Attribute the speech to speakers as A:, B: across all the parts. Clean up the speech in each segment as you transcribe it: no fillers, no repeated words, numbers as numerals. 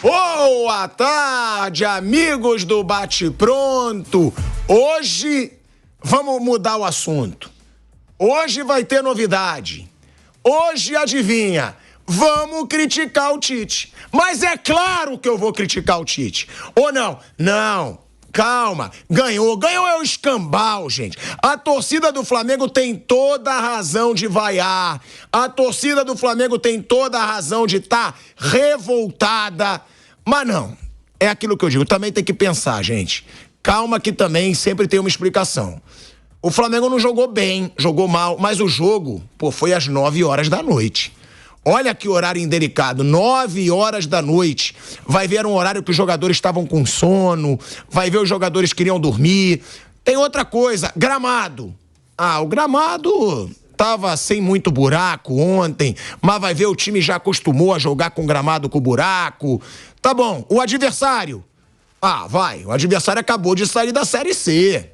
A: Boa tarde, amigos do Bate Pronto. Hoje vamos mudar o assunto. Hoje vai ter novidade. Hoje, adivinha, vamos criticar o Tite. Mas é claro que eu vou criticar o Tite. Ou não? Não. Calma, ganhou é o escambau, gente. A torcida do Flamengo tem toda a razão de vaiar. A torcida do Flamengo tem toda a razão de estar revoltada. Mas não, é aquilo que eu digo, também tem que pensar, gente. Calma que também sempre tem uma explicação. O Flamengo não jogou bem, jogou mal, mas o jogo, foi às 9 horas da noite. Olha que horário indelicado, 9 horas da noite. Vai ver um horário que os jogadores estavam com sono, vai ver os jogadores queriam dormir. Tem outra coisa, gramado. O gramado tava sem muito buraco ontem, mas vai ver o time já acostumou a jogar com gramado com buraco. Tá bom, o adversário. O adversário acabou de sair da Série C.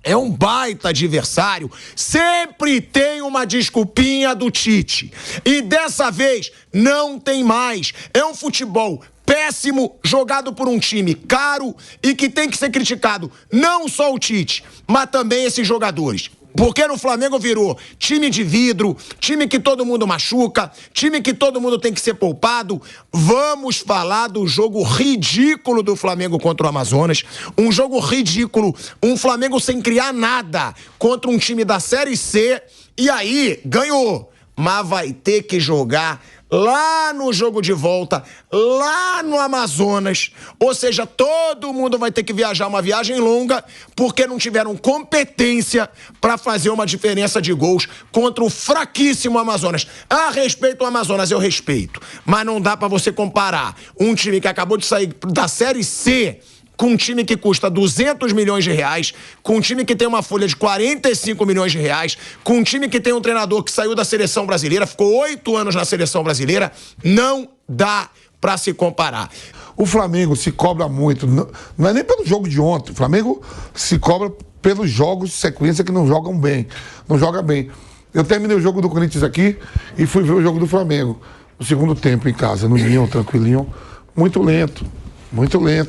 A: É um baita adversário, sempre tem uma desculpinha do Tite. E dessa vez não tem mais. É um futebol péssimo, jogado por um time caro e que tem que ser criticado. Não só o Tite, mas também esses jogadores. Porque no Flamengo virou time de vidro, time que todo mundo machuca, time que todo mundo tem que ser poupado. Vamos falar do jogo ridículo do Flamengo contra o Amazonas. Um jogo ridículo, um Flamengo sem criar nada contra um time da Série C. E aí, ganhou, mas vai ter que jogar lá no jogo de volta, lá no Amazonas. Ou seja, todo mundo vai ter que viajar uma viagem longa porque não tiveram competência para fazer uma diferença de gols contra o fraquíssimo Amazonas. A respeito ao Amazonas, eu respeito, mas não dá para você comparar um time que acabou de sair da Série C com um time que custa 200 milhões de reais, com um time que tem uma folha de 45 milhões de reais, com um time que tem um treinador que saiu da seleção brasileira, ficou 8 anos na seleção brasileira. Não dá pra se comparar.
B: O Flamengo se cobra muito, não é nem pelo jogo de ontem, o Flamengo se cobra pelos jogos de sequência que não joga bem. Eu terminei o jogo do Corinthians aqui e fui ver o jogo do Flamengo, no segundo tempo em casa, no Ninho, tranquilinho, muito lento,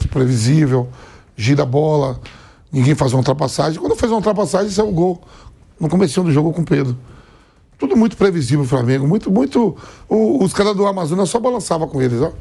B: previsível, gira a bola, ninguém faz uma ultrapassagem. Quando fez uma ultrapassagem, saiu o gol. No comecinho do jogo com o Pedro. Tudo muito previsível o Flamengo, os caras do Amazonas só balançavam com eles, ó.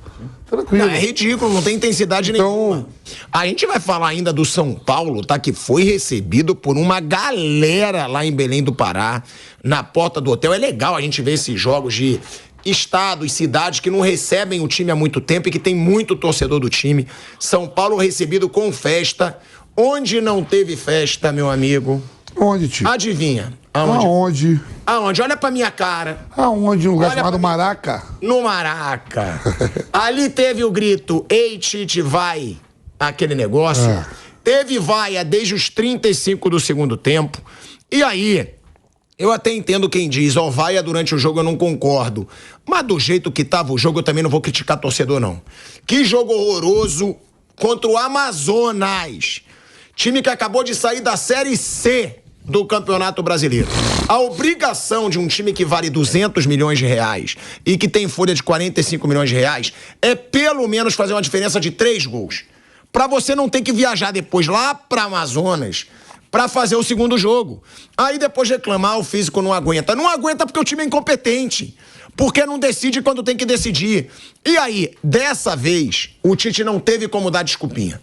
B: Tranquilo.
A: É ridículo, não tem intensidade nenhuma. A gente vai falar ainda do São Paulo, tá? Que foi recebido por uma galera lá em Belém do Pará, na porta do hotel. É legal a gente ver esses jogos de estados, cidades que não recebem o time há muito tempo e que tem muito torcedor do time. São Paulo recebido com festa. Onde não teve festa, meu amigo?
B: Onde, tio?
A: Adivinha?
B: Aonde?
A: Olha pra minha cara.
B: Aonde? Um lugar chamado Maraca?
A: No Maraca. Ali teve o grito, ei, Tite, vai. Aquele negócio. Teve vaia desde os 35 do segundo tempo. E aí, eu até entendo quem diz, vaia durante o jogo, eu não concordo. Mas do jeito que tava o jogo, eu também não vou criticar torcedor, não. Que jogo horroroso contra o Amazonas. Time que acabou de sair da Série C do Campeonato Brasileiro. A obrigação de um time que vale 200 milhões de reais e que tem folha de 45 milhões de reais é pelo menos fazer uma diferença de 3 gols. Pra você não ter que viajar depois lá pra Amazonas pra fazer o segundo jogo. Aí depois reclamar, o físico não aguenta. Não aguenta porque o time é incompetente. Porque não decide quando tem que decidir. E aí, dessa vez, o Tite não teve como dar desculpinha.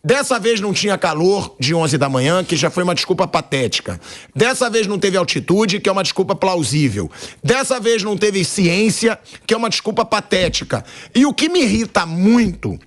A: Dessa vez não tinha calor de 11 da manhã, que já foi uma desculpa patética. Dessa vez não teve altitude, que é uma desculpa plausível. Dessa vez não teve ciência, que é uma desculpa patética. E o que me irrita muito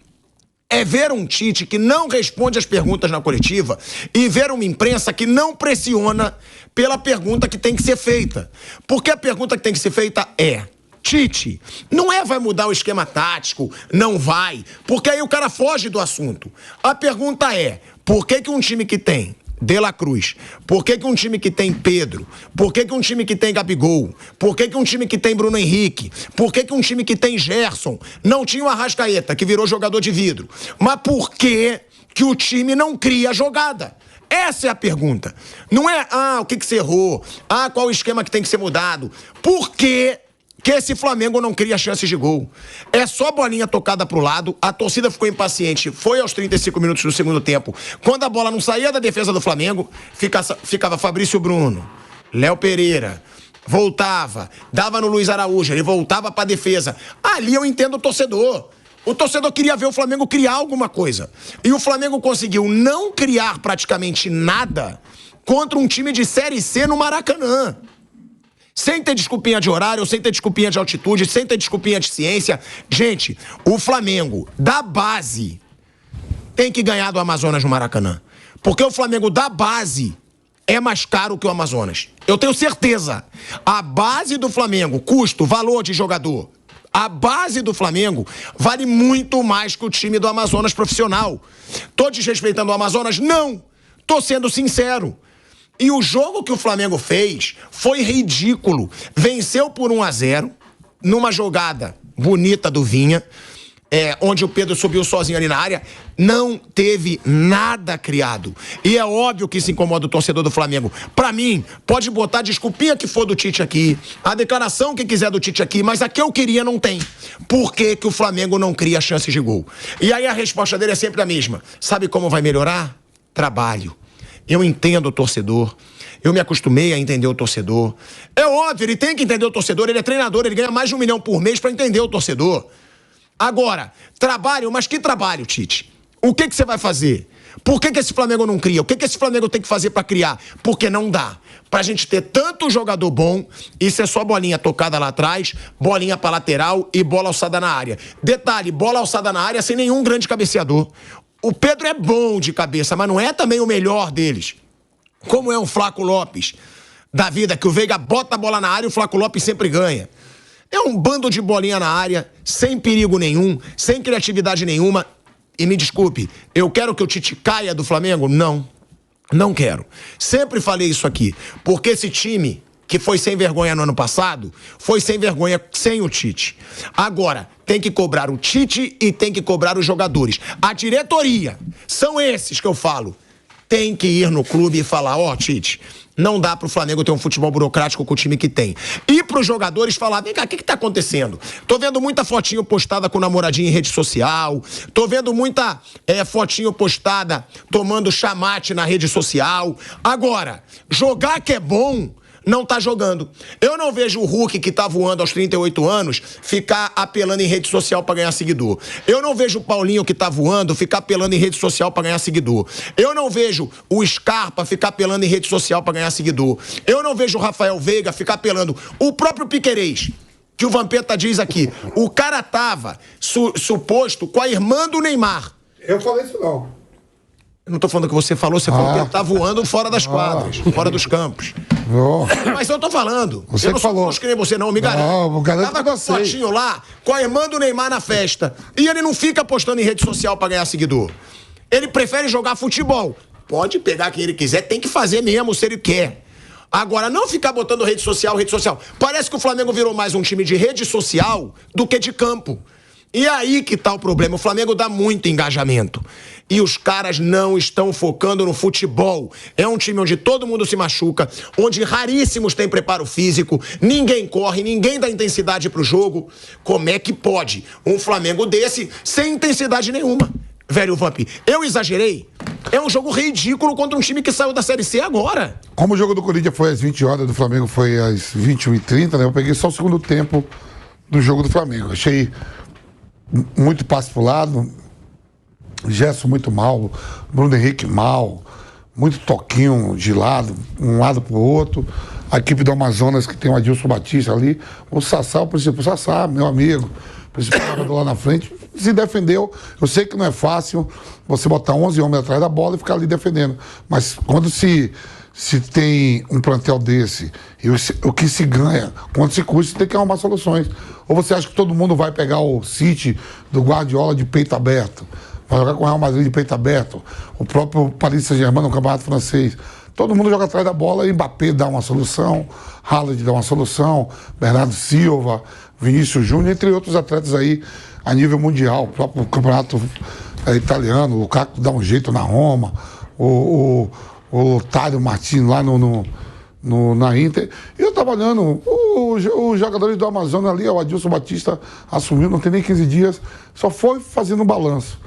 A: é ver um Tite que não responde as perguntas na coletiva e ver uma imprensa que não pressiona pela pergunta que tem que ser feita. Porque a pergunta que tem que ser feita é: Tite, não vai mudar o esquema tático, não vai, porque aí o cara foge do assunto. A pergunta é: por que um time que tem De La Cruz, por que um time que tem Pedro, por que um time que tem Gabigol, por que um time que tem Bruno Henrique, por que um time que tem Gerson não tinha o Arrascaeta, que virou jogador de vidro, mas por que o time não cria jogada? Essa é a pergunta. Não é, o que você errou, qual o esquema que tem que ser mudado. Por que que esse Flamengo não cria chances de gol. É só bolinha tocada pro lado, a torcida ficou impaciente, foi aos 35 minutos do segundo tempo. Quando a bola não saía da defesa do Flamengo, ficava Fabrício Bruno, Léo Pereira, voltava, dava no Luiz Araújo, ele voltava pra defesa. Ali eu entendo o torcedor. O torcedor queria ver o Flamengo criar alguma coisa. E o Flamengo conseguiu não criar praticamente nada contra um time de Série C no Maracanã. Sem ter desculpinha de horário, sem ter desculpinha de altitude, sem ter desculpinha de ciência. Gente, o Flamengo da base tem que ganhar do Amazonas no Maracanã. Porque o Flamengo da base é mais caro que o Amazonas. Eu tenho certeza. A base do Flamengo, custo, valor de jogador, a base do Flamengo vale muito mais que o time do Amazonas profissional. Tô desrespeitando o Amazonas? Não. Tô sendo sincero. E o jogo que o Flamengo fez foi ridículo. Venceu por 1-0, numa jogada bonita do Vinha, onde o Pedro subiu sozinho ali na área. Não teve nada criado. E é óbvio que isso incomoda o torcedor do Flamengo. Pra mim, pode botar a desculpinha que for do Tite aqui, a declaração que quiser do Tite aqui, mas a que eu queria não tem. Por que que o Flamengo não cria chances de gol? E aí a resposta dele é sempre a mesma. Sabe como vai melhorar? Trabalho. Eu entendo o torcedor, eu me acostumei a entender o torcedor. É óbvio, ele tem que entender o torcedor, ele é treinador, ele ganha mais de 1 milhão por mês pra entender o torcedor. Agora, trabalho, mas que trabalho, Tite? O que você vai fazer? Por que esse Flamengo não cria? O que esse Flamengo tem que fazer pra criar? Porque não dá. Pra gente ter tanto jogador bom, isso é só bolinha tocada lá atrás, bolinha pra lateral e bola alçada na área. Detalhe, bola alçada na área sem nenhum grande cabeceador. O Pedro é bom de cabeça, mas não é também o melhor deles. Como é um Flaco Lopes da vida, que o Veiga bota a bola na área e o Flaco Lopes sempre ganha. É um bando de bolinha na área, sem perigo nenhum, sem criatividade nenhuma. E me desculpe, eu quero que o Tite caia do Flamengo? Não, não quero. Sempre falei isso aqui, porque esse time que foi sem vergonha no ano passado, foi sem vergonha sem o Tite. Agora, tem que cobrar o Tite e tem que cobrar os jogadores. A diretoria, são esses que eu falo, tem que ir no clube e falar, ó, Tite, não dá pro Flamengo ter um futebol burocrático com o time que tem. E pros jogadores falar, vem cá, o que tá acontecendo? Tô vendo muita fotinho postada com namoradinho em rede social, tô vendo muita fotinho postada tomando chamate na rede social. Agora, jogar que é bom, não tá jogando. Eu não vejo o Hulk, que tá voando aos 38 anos, ficar apelando em rede social pra ganhar seguidor. Eu não vejo o Paulinho, que tá voando, ficar apelando em rede social pra ganhar seguidor. Eu não vejo o Scarpa ficar apelando em rede social pra ganhar seguidor. Eu não vejo o Rafael Veiga ficar apelando. O próprio Piquerez, que o Vampeta diz aqui, o cara tava suposto com a irmã do Neymar.
B: Eu falei isso não.
A: Eu não tô falando que você falou, você falou que ele tá voando fora das quadras, fora dos campos. Mas eu tô falando.
B: Você
A: eu não
B: falou.
A: Sou que nem você, não, me garanto.
B: Não, garanto.
A: Tava com um fotinho lá, com a irmã do Neymar na festa. E ele não fica postando em rede social pra ganhar seguidor. Ele prefere jogar futebol. Pode pegar quem ele quiser, tem que fazer mesmo se ele quer. Agora, não ficar botando rede social, rede social. Parece que o Flamengo virou mais um time de rede social do que de campo. E aí que tá o problema. O Flamengo dá muito engajamento. E os caras não estão focando no futebol. É um time onde todo mundo se machuca, onde raríssimos têm preparo físico, ninguém corre, ninguém dá intensidade pro jogo. Como é que pode um Flamengo desse sem intensidade nenhuma? Velho Vamp, eu exagerei? É um jogo ridículo contra um time que saiu da Série C agora.
B: Como o jogo do Corinthians foi às 20 horas, do Flamengo foi às 21h30, né? Eu peguei só o segundo tempo do jogo do Flamengo. Achei muito passe pro lado, Gerson muito mal, Bruno Henrique mal, muito toquinho de lado, um lado pro outro. A equipe do Amazonas, que tem o Adilson Batista ali, o Sassá, o principal, Sassá, meu amigo, o principal jogador lá na frente, se defendeu. Eu sei que não é fácil você botar 11 homens atrás da bola e ficar ali defendendo, mas quando se tem um plantel desse, e o que se ganha, quanto se custa, você tem que arrumar soluções. Ou você acha que todo mundo vai pegar o City do Guardiola de peito aberto, vai jogar com o Real Madrid de peito aberto, o próprio Paris Saint-Germain no Campeonato Francês? Todo mundo joga atrás da bola, e Mbappé dá uma solução, Haaland dá uma solução, Bernardo Silva, Vinícius Júnior, entre outros atletas aí a nível mundial, o próprio Campeonato italiano, o Lukaku dá um jeito na Roma, o Tário Martins lá no na Inter. E eu trabalhando, os jogadores do Amazonas ali, o Adilson Batista assumiu, não tem nem 15 dias, só foi fazendo um balanço.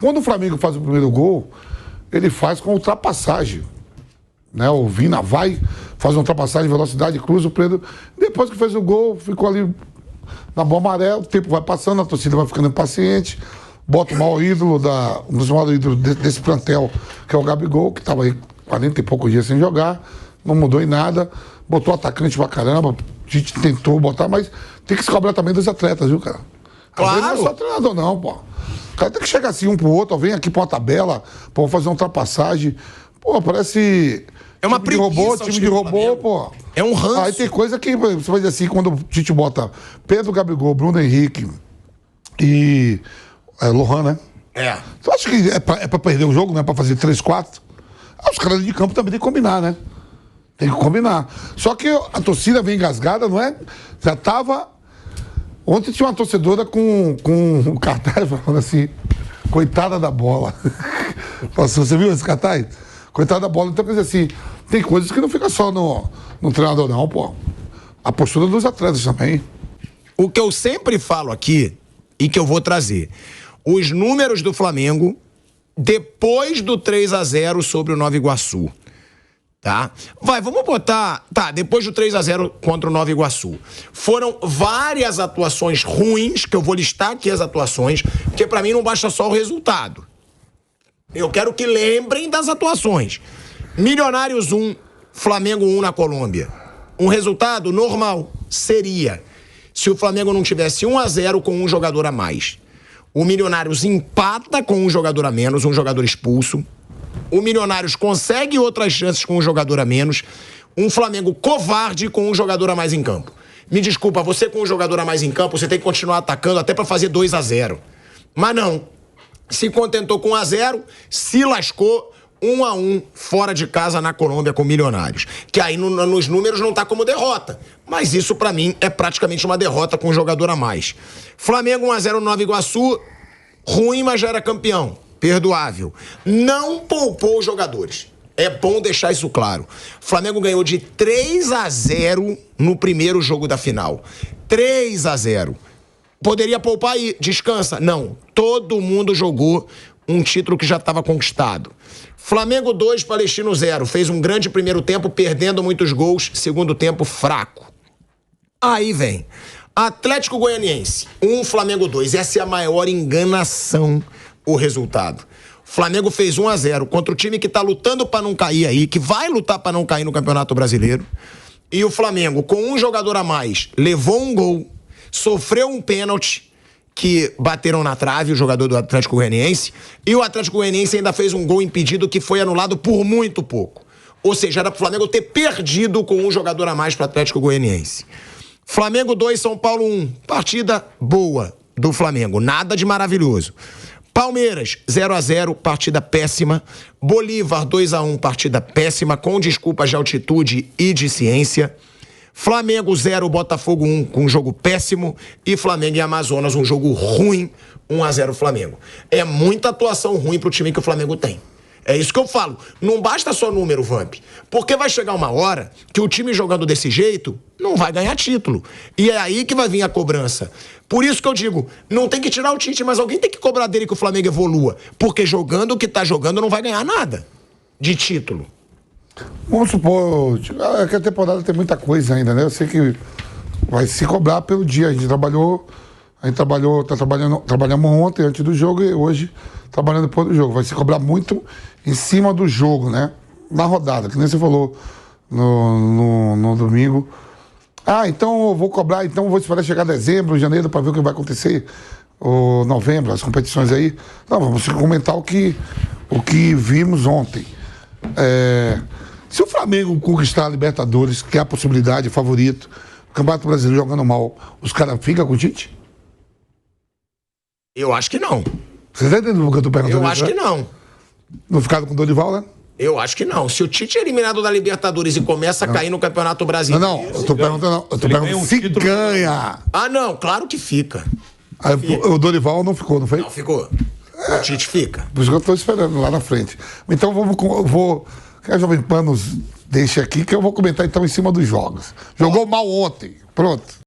B: Quando o Flamengo faz o primeiro gol, ele faz com ultrapassagem. Né? O Vina vai, faz uma ultrapassagem, velocidade, cruza o Pedro. Depois que fez o gol, ficou ali na bola amarela, o tempo vai passando, a torcida vai ficando impaciente, bota o maior ídolo, um dos maiores ídolos desse plantel, que é o Gabigol, que estava aí 40 e poucos dias sem jogar, não mudou em nada, botou atacante pra caramba, a gente tentou botar, mas tem que se cobrar também dos atletas, viu, cara?
A: Claro.
B: Não é só treinador, não, pô. O cara tem que chegar assim um pro outro, vem aqui pra uma tabela, pô, fazer uma ultrapassagem. Pô, parece.
A: É uma
B: time de robô, time de robô, pô.
A: É um ranço.
B: Aí tem coisa que você vai dizer assim, quando a gente bota Pedro, Gabigol, Bruno Henrique e Lohan, né?
A: É.
B: Tu acha que é pra perder o jogo, não é pra fazer 3-4? Os caras de campo também tem que combinar, né? Tem que combinar. Só que a torcida vem engasgada, não é? Já tava... Ontem tinha uma torcedora com um cartaz falando assim, coitada da bola. Você viu esse cartaz? Coitada da bola. Então, quer dizer assim, tem coisas que não fica só no treinador, não, pô. A postura dos atletas também.
A: O que eu sempre falo aqui, e que eu vou trazer, os números do Flamengo depois do 3-0 sobre o Nova Iguaçu. Tá? Vamos botar... Tá, depois do 3-0 contra o Nova Iguaçu. Foram várias atuações ruins, que eu vou listar aqui as atuações, porque pra mim não basta só o resultado. Eu quero que lembrem das atuações. Milionários 1, Flamengo 1 na Colômbia. Um resultado normal seria se o Flamengo não tivesse 1-0 com um jogador a mais. O Milionários empata com um jogador a menos, um jogador expulso. O Milionários consegue outras chances com um jogador a menos. Um Flamengo covarde com um jogador a mais em campo. Me desculpa, você com um jogador a mais em campo, você tem que continuar atacando até pra fazer 2-0. Mas não. Se contentou com 1-0, se lascou 1-1 fora de casa na Colômbia com Milionários. Que aí nos números não tá como derrota. Mas isso pra mim é praticamente uma derrota com um jogador a mais. Flamengo 1-0 no Nova Iguaçu, ruim, mas já era campeão. Perdoável. Não poupou os jogadores. É bom deixar isso claro. O Flamengo ganhou de 3-0 no primeiro jogo da final. 3-0. Poderia poupar e descansa? Não. Todo mundo jogou um título que já estava conquistado. Flamengo 2, Palestino 0. Fez um grande primeiro tempo, perdendo muitos gols. Segundo tempo, fraco. Aí vem Atlético Goianiense 1, Flamengo 2. Essa é a maior enganação, o resultado. O Flamengo fez 1-0 contra o time que tá lutando para não cair aí, que vai lutar para não cair no Campeonato Brasileiro. E o Flamengo, com um jogador a mais, levou um gol, sofreu um pênalti que bateram na trave, o jogador do Atlético Goianiense, e o Atlético Goianiense ainda fez um gol impedido que foi anulado por muito pouco. Ou seja, era pro Flamengo ter perdido com um jogador a mais pro Atlético Goianiense. Flamengo 2, São Paulo 1. Partida boa do Flamengo, nada de maravilhoso. Palmeiras, 0-0, partida péssima. Bolívar, 2-1, partida péssima, com desculpas de altitude e de ciência. Flamengo 0, Botafogo 1, com um jogo péssimo. E Flamengo e Amazonas, um jogo ruim, 1-0 Flamengo. É muita atuação ruim pro time que o Flamengo tem. É isso que eu falo. Não basta só número, Vamp. Porque vai chegar uma hora que o time jogando desse jeito não vai ganhar título. E é aí que vai vir a cobrança. Por isso que eu digo, não tem que tirar o Tite, mas alguém tem que cobrar dele que o Flamengo evolua. Porque jogando o que tá jogando não vai ganhar nada de título.
B: Vamos supor, que a temporada tem muita coisa ainda, né? Eu sei que vai se cobrar pelo dia. Trabalhamos ontem, antes do jogo, e hoje trabalhando depois do jogo. Vai se cobrar muito em cima do jogo, né? Na rodada, que nem você falou no domingo. Então eu vou cobrar, então eu vou esperar chegar dezembro, janeiro, para ver o que vai acontecer, ou novembro, as competições aí. Não, vamos comentar o que vimos ontem. Se o Flamengo conquistar a Libertadores, que é a possibilidade, favorito, o Campeonato Brasileiro jogando mal, os caras ficam com o Tite?
A: Eu acho que não.
B: Você tá entendendo o que eu tô perguntando?
A: Eu acho que não.
B: Não ficaram com o Dorival, né?
A: Eu acho que não. Se o Tite é eliminado da Libertadores e começa a cair no Campeonato Brasileiro...
B: Não, eu tô perguntando se ganha.
A: Não, claro que fica.
B: Aí, o Dorival não ficou, não foi?
A: Não, ficou. O Tite fica.
B: Por isso que eu tô esperando lá na frente. Então vou que a Jovem Pan Deixa aqui que eu vou comentar então em cima dos jogos. Jogou mal ontem. Pronto.